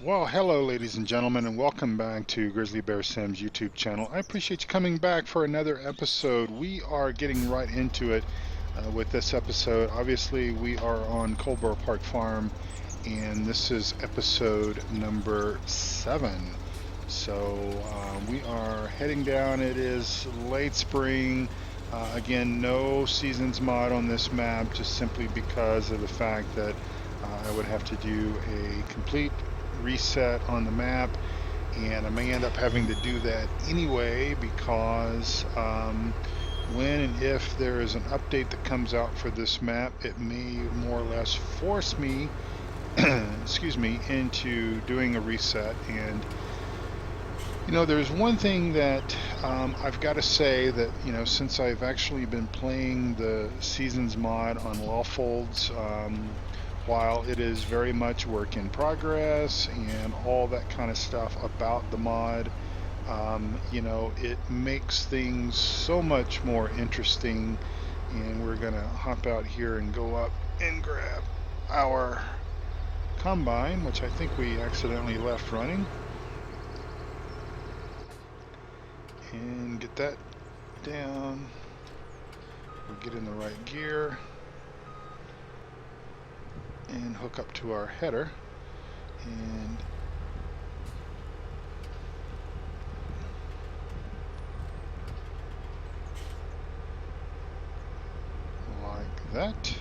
Well, hello, ladies and gentlemen, and welcome back to Grizzly Bear Sim's YouTube channel. I appreciate you coming back for another episode. We are getting right into it with this episode. Obviously, we are on Coldborough Park Farm, and this is episode number 7. So we are heading down. It is late spring. Again, no seasons mod on this map, just simply because of the fact that I would have to do a complete reset on the map, and I may end up having to do that anyway because when and if there is an update that comes out for this map, it may more or less force me excuse me, into doing a reset. And there's one thing that I've got to say that, since I've actually been playing the Seasons mod on Lawfolds, while it is very much work in progress and all that kind of stuff about the mod, it makes things so much more interesting. And we're going to hop out here and go up and grab our combine, which I think we accidentally left running. And get that down. We'll get in the right gear and hook up to our header, and like that.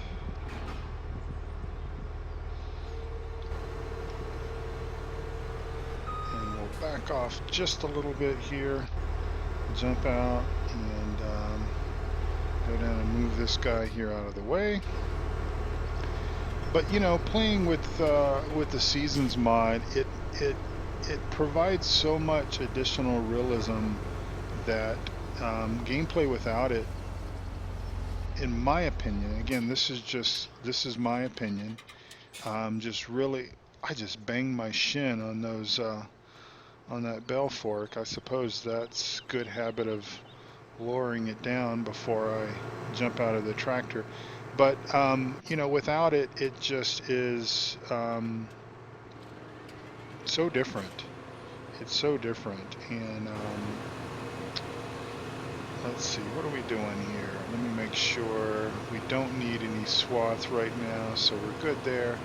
And we'll back off just a little bit here, jump out, and go down and move this guy here out of the way. But playing with the Seasons mod, it provides so much additional realism that gameplay without it, in my opinion, again, this is my opinion, just really, I just banged my shin on those on that bell fork. I suppose that's good habit of lowering it down before I jump out of the tractor. But without it, it just is so different. It's so different. And let's see, what are we doing here? Let me make sure we don't need any swath right now, so we're good there.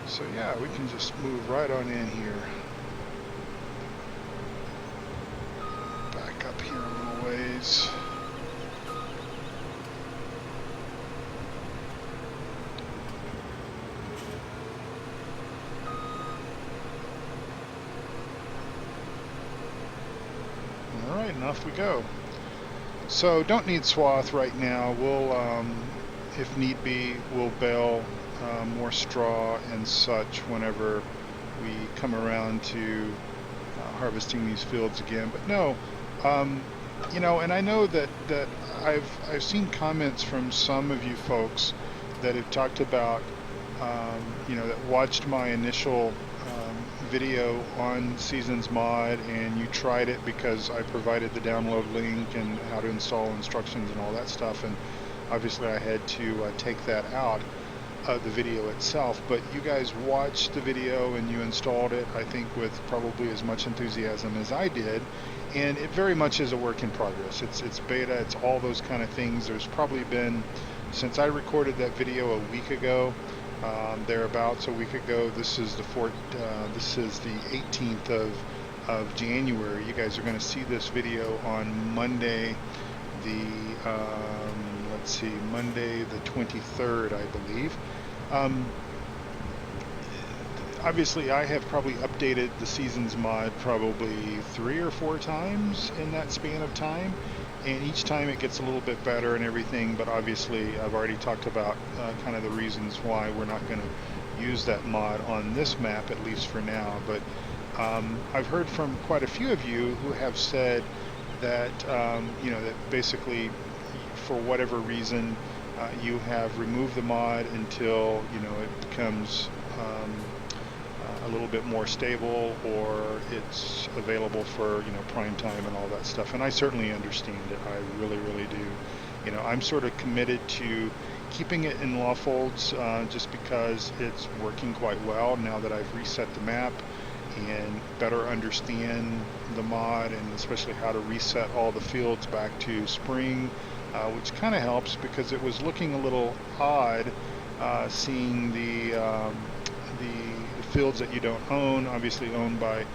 So yeah, we can just move right on in here. Back up here a little ways. Alright, and off we go. So don't need swath right now. We'll, if need be, we'll bale more straw and such whenever we come around to harvesting these fields again. But no, and I know that I've seen comments from some of you folks that have talked about, that watched my initial video on Seasons mod, and you tried it because I provided the download link and how to install instructions and all that stuff, and obviously I had to take that out of the video itself. But you guys watched the video and you installed it, I think, with probably as much enthusiasm as I did, and it very much is a work in progress. It's beta, it's all those kind of things. There's probably been, since I recorded that video a week ago, thereabouts a week ago. This is the 18th of January. You guys are going to see this video on Monday, the Monday the 23rd, I believe. Obviously, I have probably updated the Seasons mod probably 3 or 4 times in that span of time, and each time it gets a little bit better and everything. But obviously I've already talked about kind of the reasons why we're not going to use that mod on this map, at least for now. But I've heard from quite a few of you who have said that that basically, for whatever reason, you have removed the mod until it becomes a little bit more stable, or it's available for prime time and all that stuff. And I certainly understand it. I really do. I'm sort of committed to keeping it in Lawfolds just because it's working quite well now that I've reset the map. and better understand the mod, and especially how to reset all the fields back to spring, which kind of helps because it was looking a little odd seeing the fields that you don't own, obviously owned by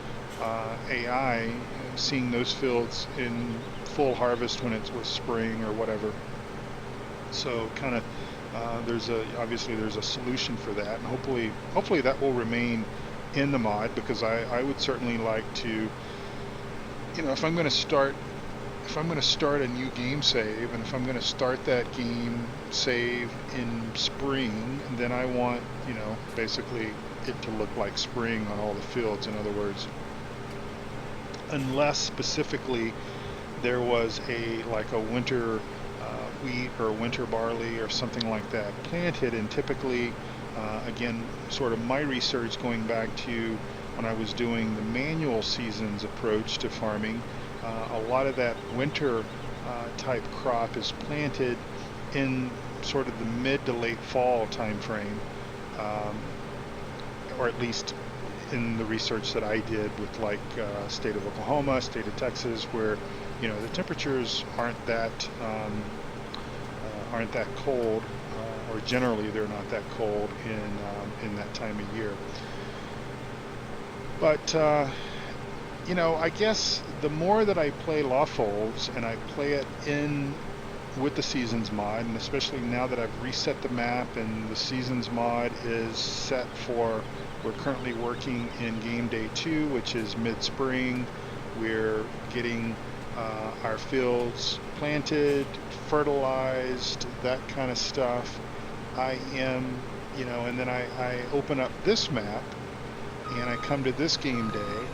AI, seeing those fields in full harvest when it was spring or whatever. So kind of obviously there's a solution for that, and hopefully that will remain in the mod, because I would certainly like to, if I'm going to start a new game save, and if I'm going to start that game save in spring, then I want, basically it to look like spring on all the fields. In other words, unless specifically there was a winter wheat or winter barley or something like that planted, and typically again, sort of my research going back to when I was doing the manual seasons approach to farming, a lot of that winter type crop is planted in sort of the mid to late fall time frame, or at least in the research that I did with state of Oklahoma, state of Texas, where the temperatures aren't that cold, or generally they're not that cold in that time of year. But I guess the more that I play Lawfolds and I play it in with the Seasons mod, and especially now that I've reset the map and the Seasons mod is set for, we're currently working in game day 2, which is mid-spring. We're getting our fields planted, fertilized, that kind of stuff. I am, and then I open up this map and I come to this game day,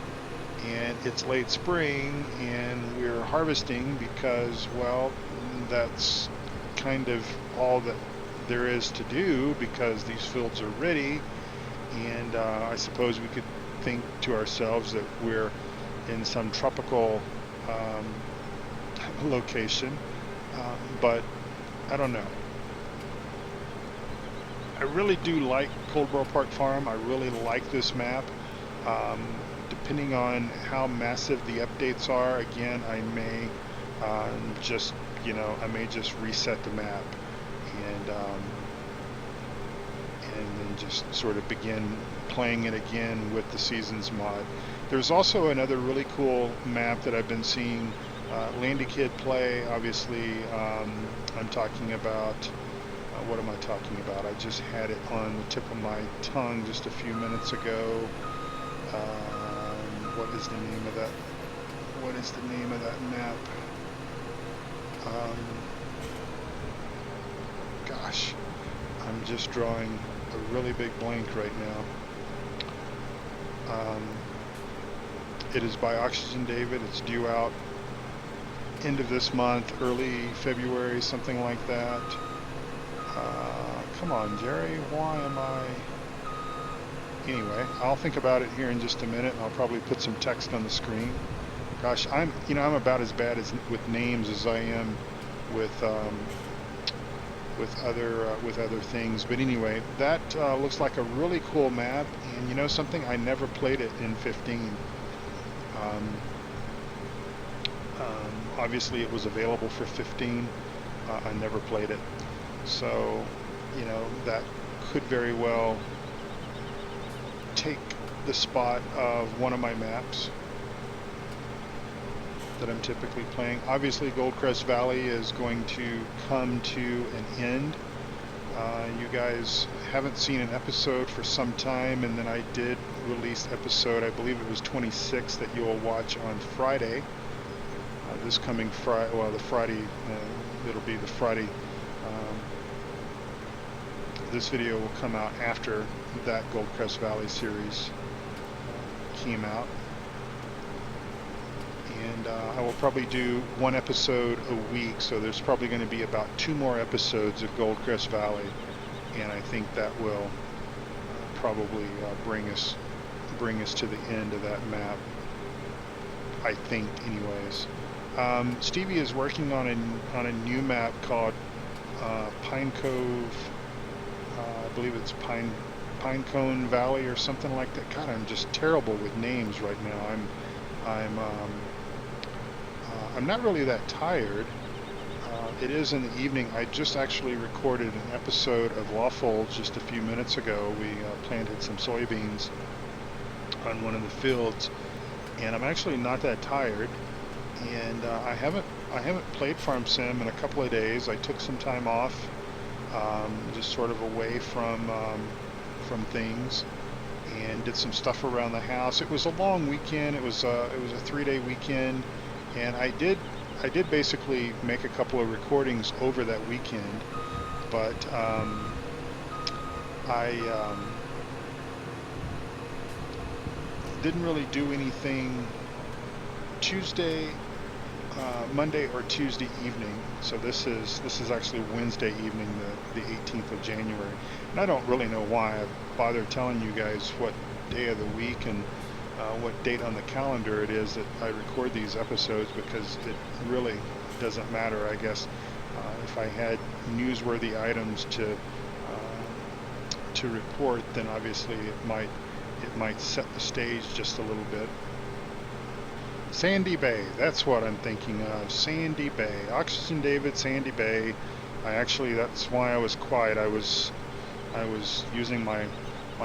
and it's late spring and we're harvesting because, well, that's kind of all that there is to do, because these fields are ready. And I suppose we could think to ourselves that we're in some tropical location, but I don't know. I really do like Coldborough Park Farm. I really like this map. Depending on how massive the updates are, again, I may just reset the map and then just sort of begin playing it again with the Seasons mod. There's also another really cool map that I've been seeing Landy Kid play. Obviously, I'm talking about, what am I talking about? I just had it on the tip of my tongue just a few minutes ago. What is the name of that? What is the name of that map? Gosh, I'm just drawing a really big blank right now. It is by Oxygen David. It's due out end of this month, early February, something like that. Come on, Jerry, why am I... Anyway, I'll think about it here in just a minute, and I'll probably put some text on the screen. Gosh, I'm about as bad with names as I am with other things. But anyway, that looks like a really cool map, and something, I never played it in 15. Obviously, it was available for 15. I never played it, so that could very well take the spot of one of my maps that I'm typically playing. Obviously, Goldcrest Valley is going to come to an end. You guys haven't seen an episode for some time, and then I did release episode, I believe it was 26, that you'll watch on Friday. This coming Friday, well, the Friday, it'll be the Friday. This video will come out after that Goldcrest Valley series came out. And I will probably do one episode a week, so there's probably going to be about 2 more episodes of Goldcrest Valley, and I think that will probably bring us to the end of that map, I think, anyways. Stevie is working on a new map called Pine Cove. I believe it's Pine Pinecone Valley or something like that. God, I'm just terrible with names right now. I'm not really that tired. It is in the evening. I just actually recorded an episode of Lawfolds just a few minutes ago. We planted some soybeans on one of the fields, and I'm actually not that tired. And I haven't played Farm Sim in a couple of days. I took some time off, just sort of away from things, and did some stuff around the house. It was a long weekend. It was a 3-day weekend, and I did basically make a couple of recordings over that weekend, but I didn't really do anything Monday or Tuesday evening. So this is actually Wednesday evening, the 18th of January. And I don't really know why I bothered telling you guys what day of the week and what date on the calendar it is that I record these episodes, because it really doesn't matter, I guess. If I had newsworthy items to report, then obviously it might set the stage just a little bit. Sandy Bay, that's what I'm thinking of. Sandy Bay, Oxygen David, Sandy Bay. That's why I was quiet. I was using my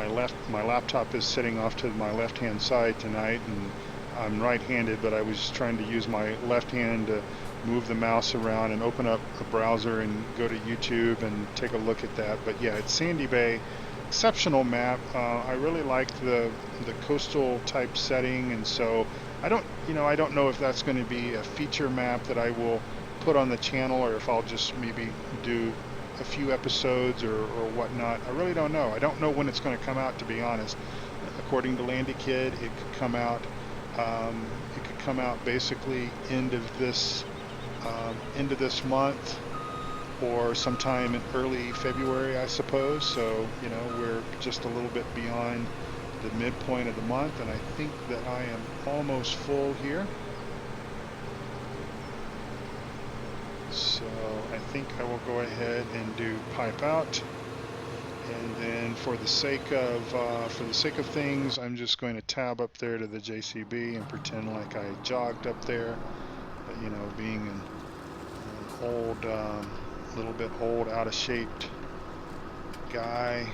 laptop is sitting off to my left-hand side tonight, and I'm right-handed, but I was just trying to use my left hand to move the mouse around and open up a browser and go to YouTube and take a look at that. But yeah, it's Sandy Bay. Exceptional map. I really liked the coastal type setting, and so I don't know if that's going to be a feature map that I will put on the channel, or if I'll just maybe do a few episodes or whatnot. I really don't know. I don't know when it's going to come out, to be honest. According to Landy Kid, it could come out. It could come out basically end of this month, or sometime in early February, I suppose. So we're just a little bit beyond the midpoint of the month, and I think that I am almost full here. So I think I will go ahead and do pipe out, and then for the sake of things, I'm just going to tab up there to the JCB and pretend like I jogged up there. But being an old, little bit old, out of shape guy,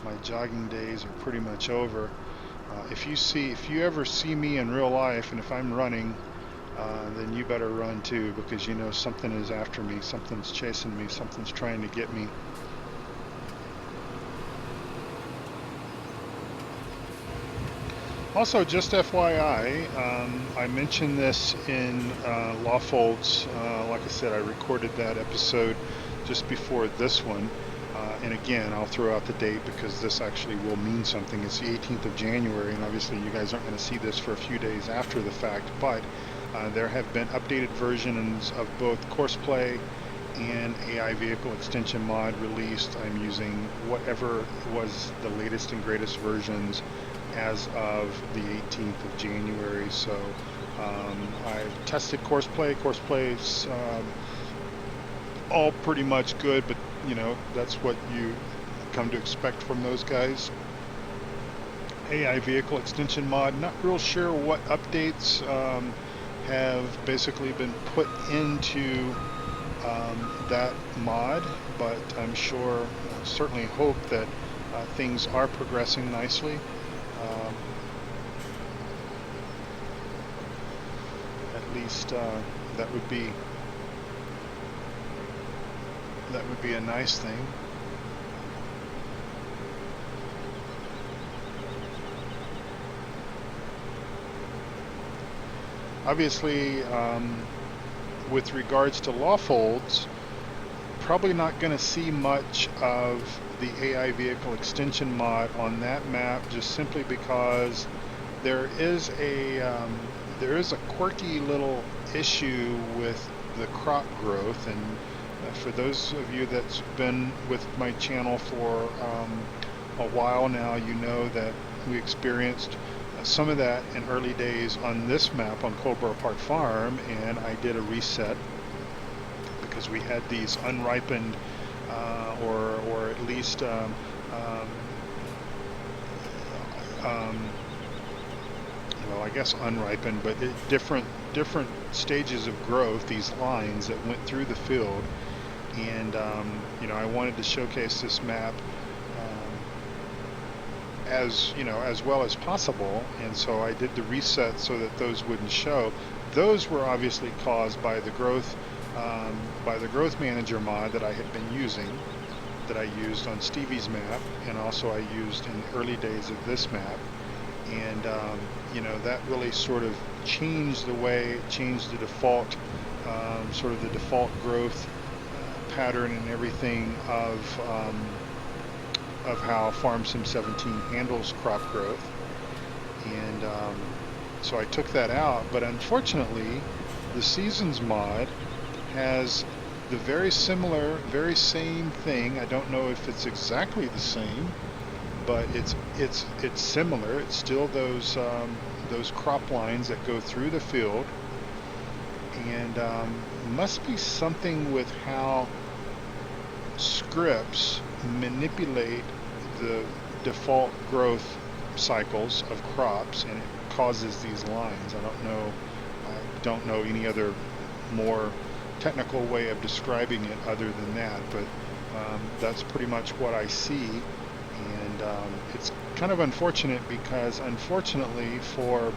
my jogging days are pretty much over. If you ever see me in real life, and if I'm running, then you better run too, because something is after me, something's chasing me, something's trying to get me. Also, just FYI, I mentioned this in Lawfolds. Like I said, I recorded that episode just before this one. And again, I'll throw out the date because this actually will mean something. It's the 18th of January, and obviously you guys aren't going to see this for a few days after the fact, but there have been updated versions of both Courseplay and AI Vehicle Extension Mod released. I'm using whatever was the latest and greatest versions as of the 18th of January. So I've tested Courseplay. Courseplay's all pretty much good, but that's what you come to expect from those guys. AI Vehicle Extension Mod, not real sure what updates have basically been put into that mod, but I'm sure, certainly hope that things are progressing nicely. At least that would be a nice thing. Obviously, with regards to Lawfolds, probably not going to see much of the AI Vehicle Extension mod on that map, just simply because there is a quirky little issue with the crop growth. And for those of you that's been with my channel for a while now, you know that we experienced some of that in early days on this map on Coldborough Park Farm, and I did a reset because we had these unripened or at least well, I guess unripened, but different stages of growth, these lines that went through the field. And you know, I wanted to showcase this map as, you know, as well as possible, and so I did the reset so that those wouldn't show. Those were obviously caused by the growth manager mod that I had been using, that I used on Stevie's map, and also I used in the early days of this map. And you know, that really sort of changed the default sort of the default growth pattern and everything of how Farm Sim 17 handles crop growth. And so I took that out, but unfortunately the Seasons mod has the very same thing. I don't know if it's exactly the same, but it's similar. It's still those crop lines that go through the field, and must be something with how scripts manipulate the default growth cycles of crops, and it causes these lines. I don't know any other more technical way of describing it other than that, but that's pretty much what I see. And it's kind of unfortunate, because unfortunately for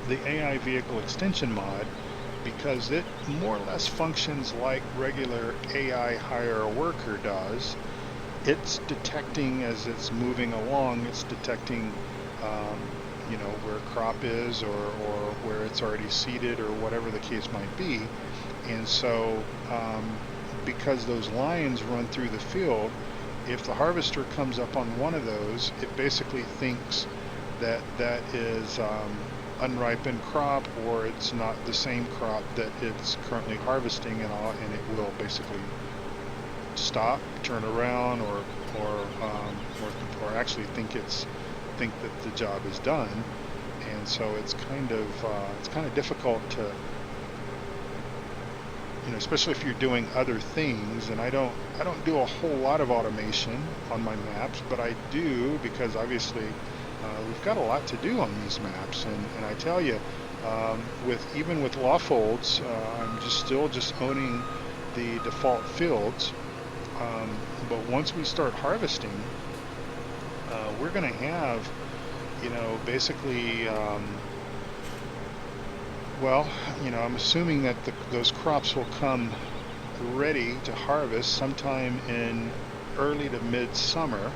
the AI vehicle extension mod, because it more or less functions like regular AI hire a worker does, it's detecting as it's moving along, it's detecting you know, where crop is, or where it's already seeded, or whatever the case might be. And so because those lines run through the field, if the harvester comes up on one of those, it basically thinks that that is unripened crop, or it's not the same crop that it's currently harvesting, and it will basically stop, turn around, or actually think that the job is done. And so it's kind of difficult to, you know, especially if you're doing other things. And I don't do a whole lot of automation on my maps, but I do, because obviously we've got a lot to do on these maps. And I tell you, even with law folds, I'm still owning the default fields. But once we start harvesting, we're going to have, you know, basically, well, you know, I'm assuming that those crops will come ready to harvest sometime in early to mid-summer.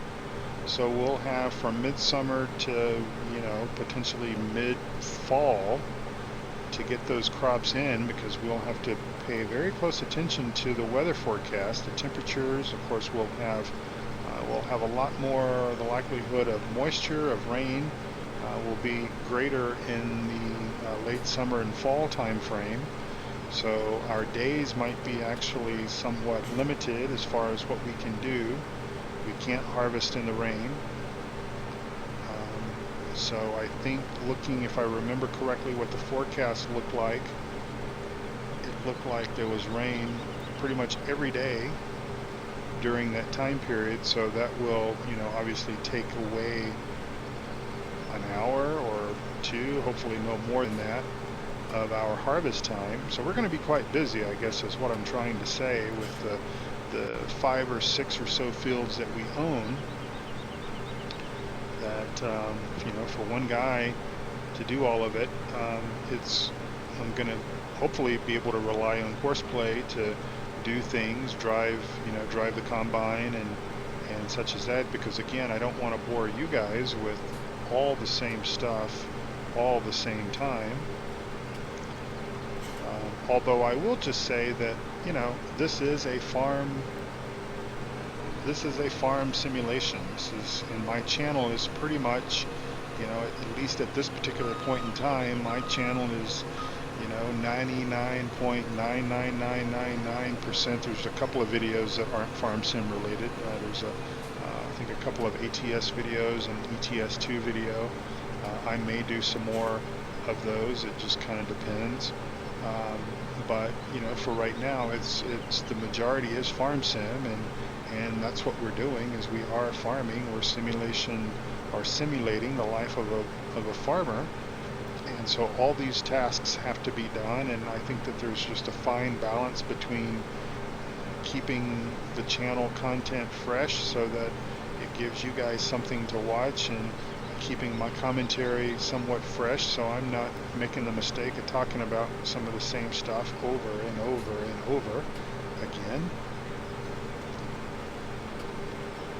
So we'll have from midsummer to, you know, potentially mid-fall to get those crops in, because we'll have to pay very close attention to the weather forecast. The temperatures, of course, we'll have a lot more, the likelihood of moisture, of rain will be greater in the late summer and fall time frame. So our days might be actually somewhat limited as far as what we can do. We can't harvest in the rain. So I think, looking, if I remember correctly, what the forecast looked like, it looked like there was rain pretty much every day during that time period. So that will, you know, obviously take away an hour or two, hopefully no more than that, of our harvest time. So we're going to be quite busy, I guess, is what I'm trying to say, with the 5 or 6 or so fields that we own. That you know, for one guy to do all of it, I'm going to hopefully be able to rely on horseplay to do things, drive the combine and such as that, because again, I don't want to bore you guys with all the same stuff all the same time. Although I will just say that, you know, this is a farm simulation. And my channel is pretty much, you know, at least at this particular point in time, my channel is, you know, 99.99999%. There's a couple of videos that aren't farm sim related. There's I think a couple of ATS videos and ETS2 video. I may do some more of those. It just kind of depends. But you know, for right now, it's the majority is farm sim, and that's what we're doing. Is we are farming. We're simulation are simulating the life of a farmer. And so all these tasks have to be done, and I think that there's just a fine balance between keeping the channel content fresh so that it gives you guys something to watch, and keeping my commentary somewhat fresh so I'm not making the mistake of talking about some of the same stuff over and over and over again.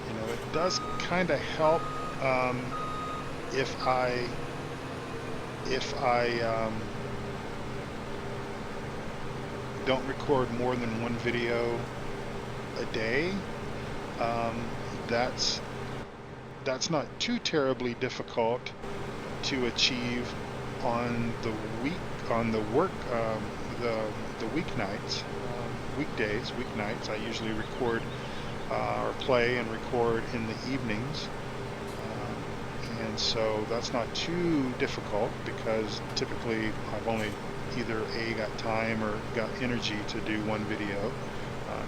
You know, it does kind of help if I don't record more than one video a day. That's not too terribly difficult to achieve on the weeknights, weeknights. I usually record or play and record in the evenings. And so that's not too difficult because typically I've only either got time or got energy to do one video.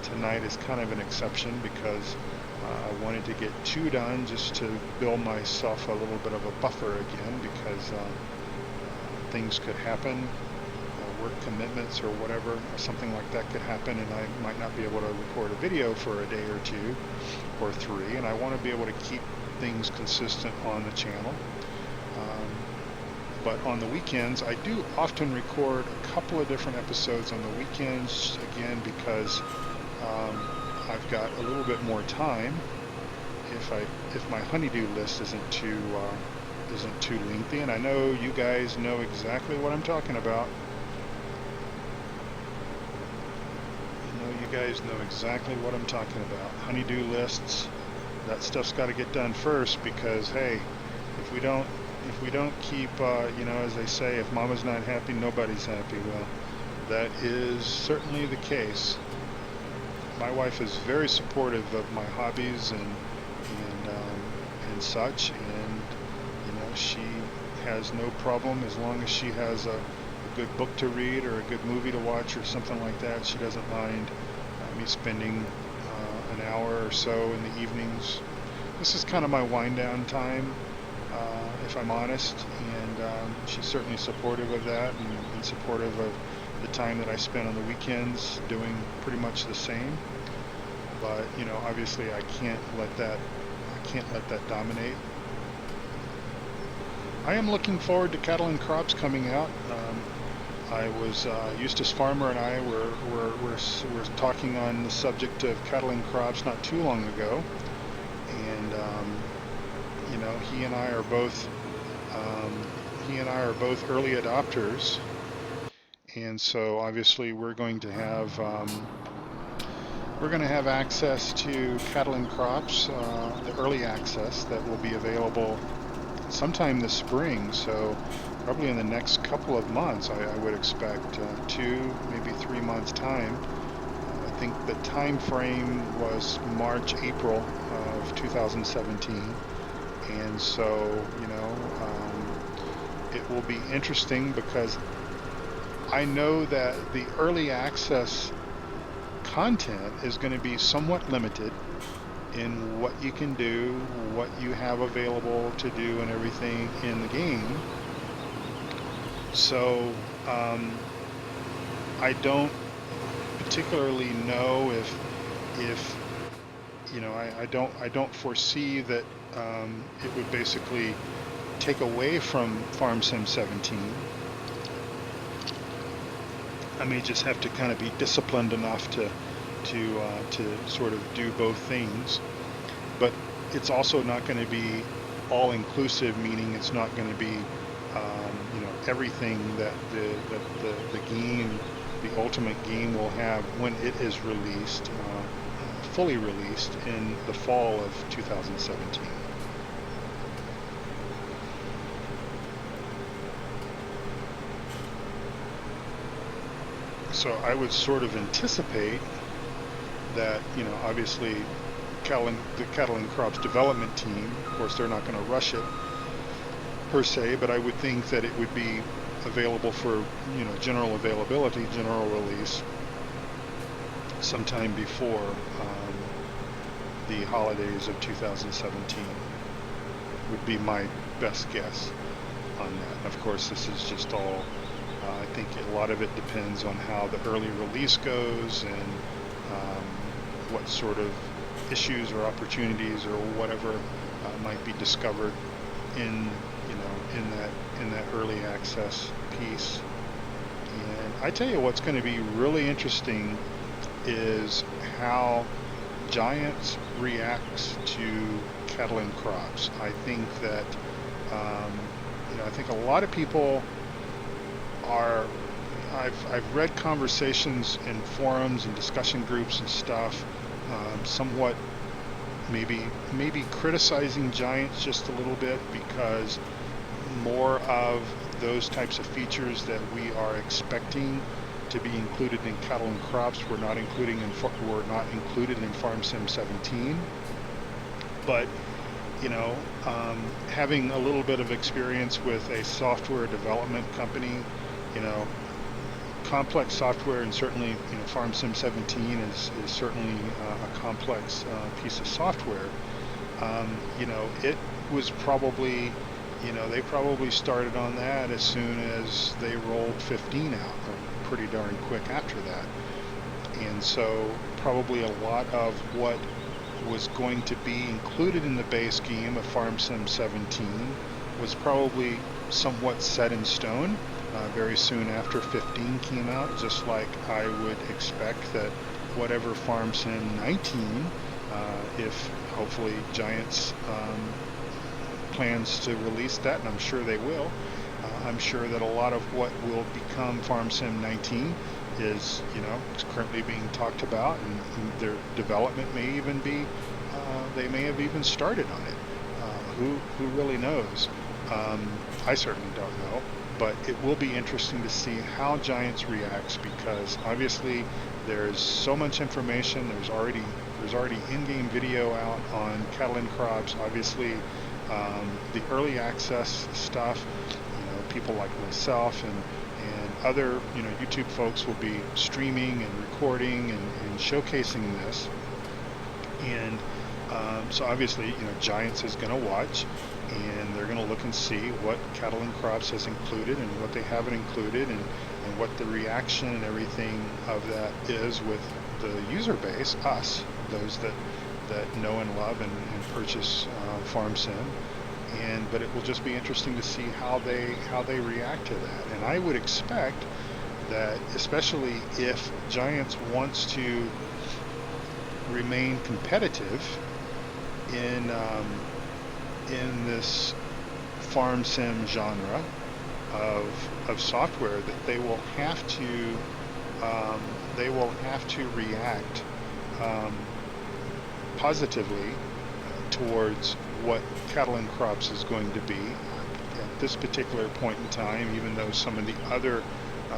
Tonight is kind of an exception because I wanted to get 2 done just to build myself a little bit of a buffer again, because things could happen, work commitments or whatever, or something like that could happen, and I might not be able to record a video for a day or 2 or 3, and I want to be able to keep things consistent on the channel. But on the weekends, I do often record a couple of different episodes on the weekends, again, because I've got a little bit more time if my honeydew list isn't too lengthy. And I know you guys know exactly what I'm talking about. You guys know exactly what I'm talking about. Honeydew lists, that stuff's got to get done first, because hey, if we don't keep, as they say, if mama's not happy, nobody's happy. Well, that is certainly the case. My wife is very supportive of my hobbies and such, and she has no problem as long as she has a good book to read or a good movie to watch or something like that. She doesn't mind me spending an hour or so in the evenings. This is kind of my wind down time, if I'm honest, and she's certainly supportive of that, and supportive of the time that I spend on the weekends doing pretty much the same. But obviously I can't let that dominate. I am looking forward to Cattle and Crops coming out. Eustace Pharmer and I were talking on the subject of Cattle and Crops not too long ago, and he and I are both early adopters, and so obviously we're going to have access to Cattle and Crops, the early access that will be available sometime this spring. So probably in the next couple of months, I would expect 2, maybe 3 months time. I think the time frame was March, April of 2017, and so it will be interesting because I know that the early access content is going to be somewhat limited in what you can do, what you have available to do, and everything in the game. So I don't particularly know if I don't foresee that it would basically take away from Farm Sim 17. I may just have to kind of be disciplined enough to sort of do both things, but it's also not going to be all inclusive, meaning it's not going to be everything that the game, the ultimate game, will have when it is released, fully released in the fall of 2017. So I would sort of anticipate that, obviously the Cattle and Crops development team, of course they're not going to rush it per se, but I would think that it would be available for, general availability, general release sometime before the holidays of 2017. would be my best guess on that. Of course, this is just all, I think a lot of it depends on how the early release goes and what sort of issues or opportunities or whatever might be discovered in, you know, in that early access piece. And I tell you what's going to be really interesting is how Giants reacts to cattle and crops. I think that you know, I think a lot of people are, I've read conversations in forums and discussion groups and stuff, somewhat maybe criticizing Giants just a little bit because more of those types of features that we are expecting to be included in cattle and crops were not included in Farm Sim 17. But you know, having a little bit of experience with a software development company, you know, complex software, and certainly, you know, Farm Sim 17 is certainly a complex piece of software. You know, it was probably, you know, they probably started on that as soon as they rolled 15 out, or pretty darn quick after that. And so probably a lot of what was going to be included in the base game of Farm Sim 17 was probably somewhat set in stone very soon after 15 came out, just like I would expect that whatever Farm Sim 19, if hopefully Giants plans to release that, and I'm sure they will, I'm sure that a lot of what will become Farm Sim 19 is, you know, it's currently being talked about, and their development may even be, they may have even started on it. Who really knows? I certainly don't know, but it will be interesting to see how Giants reacts, because obviously there's so much information. There's already in-game video out on cattle and crops. Obviously, the early access stuff, you know, people like myself and other, you know, YouTube folks will be streaming and recording and showcasing this. And so obviously, you know, Giants is going to watch, and they're going to look and see what cattle and crops has included and what they haven't included, and what the reaction and everything of that is with the user base, us, those that know and love and purchase Farm Sim. But it will just be interesting to see how they react to that. And I would expect that, especially if Giants wants to remain competitive in this Farm Sim genre of software, that they will have to react positively towards what cattle and crops is going to be at this particular point in time. Even though some of the other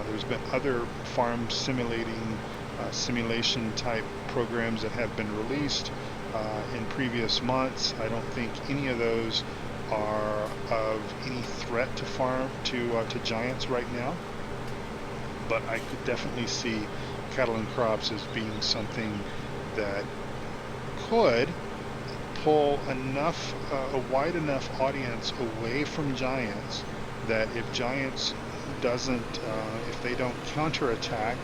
there's been other farm simulation type programs that have been released in previous months, I don't think any of those are of any threat to Giants right now. But I could definitely see cattle and crops as being something that could pull enough, a wide enough audience away from Giants, that if Giants doesn't, if they don't counterattack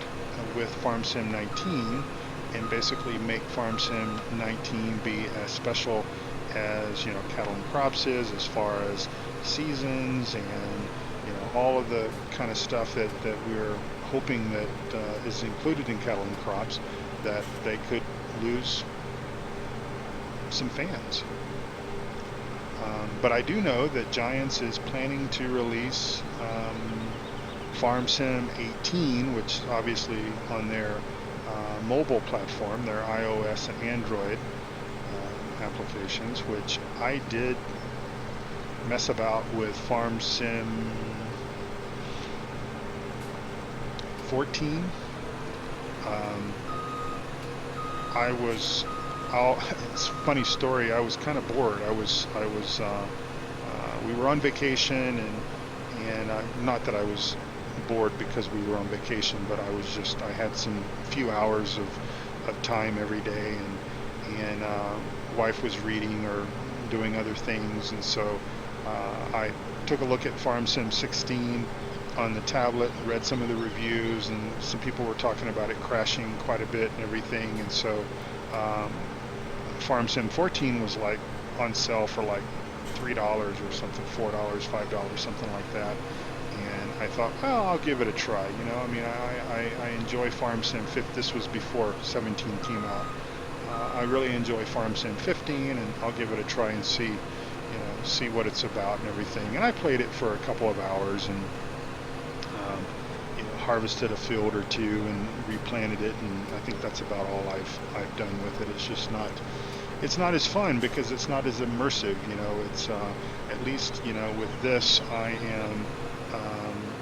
with Farm Sim 19 and basically make Farm Sim 19 be as special as, you know, cattle and crops is, as far as seasons and, you know, all of the kind of stuff that we're hoping that is included in cattle and crops, that they could lose some fans. But I do know that Giants is planning to release Farm Sim 18, which obviously on their mobile platform, their iOS and Android applications, which I did mess about with Farm Sim 14. It's a funny story. I was kind of bored. We were on vacation, and not that I was bored because we were on vacation, but I had some few hours of time every day, and wife was reading or doing other things, and so I took a look at Farm Sim 16 on the tablet, read some of the reviews, and some people were talking about it crashing quite a bit and everything, and so um, Farm Sim 14 was like on sale for like $3 or something, $4, $5, something like that. And I thought, well, I'll give it a try. You know, I mean, I enjoy Farm Sim 15. This was before 17 came out. I really enjoy Farm Sim 15, and I'll give it a try and see what it's about and everything. And I played it for a couple of hours and harvested a field or two and replanted it, and I think that's about all I've done with it. It's not as fun because it's not as immersive. It's at least with this I am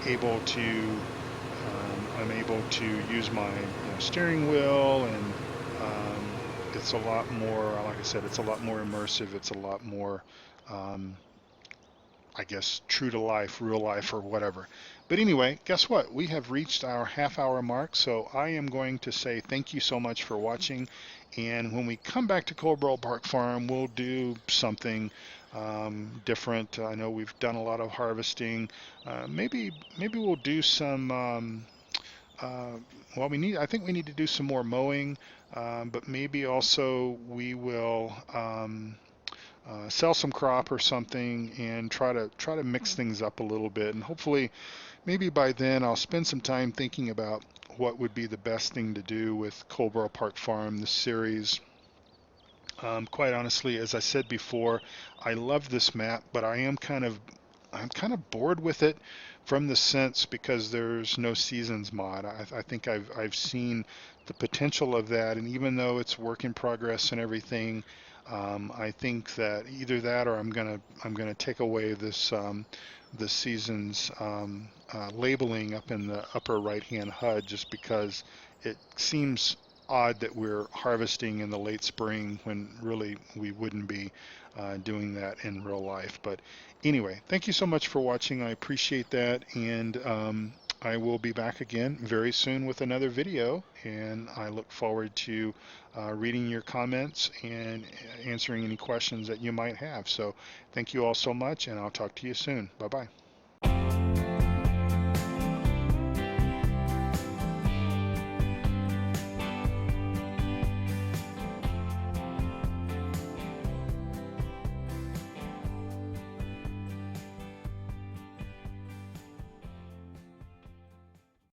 able to I'm able to use my steering wheel, and it's a lot more, like I said, it's a lot more immersive. It's a lot more I guess true to life, real life, or whatever. But anyway, guess what? We have reached our half-hour mark, so I am going to say thank you so much for watching. And when we come back to Coldborough Park Farm, we'll do something different. I know we've done a lot of harvesting. Maybe we'll do some. Well, I think we need to do some more mowing, but maybe also we will. Sell some crop or something and try to mix things up a little bit, and hopefully maybe by then I'll spend some time thinking about what would be the best thing to do with Coldborough Park Farm, this series. Quite honestly, as I said before, I love this map, but I'm kind of bored with it from the sense because there's no seasons mod. I think I've seen the potential of that, and even though it's work in progress and everything, I think that either that or I'm gonna take away this season's labeling up in the upper right-hand HUD, just because it seems odd that we're harvesting in the late spring when really we wouldn't be doing that in real life. But anyway, thank you so much for watching. I appreciate that, and I will be back again very soon with another video, and I look forward to reading your comments and answering any questions that you might have. So thank you all so much, and I'll talk to you soon. Bye-bye.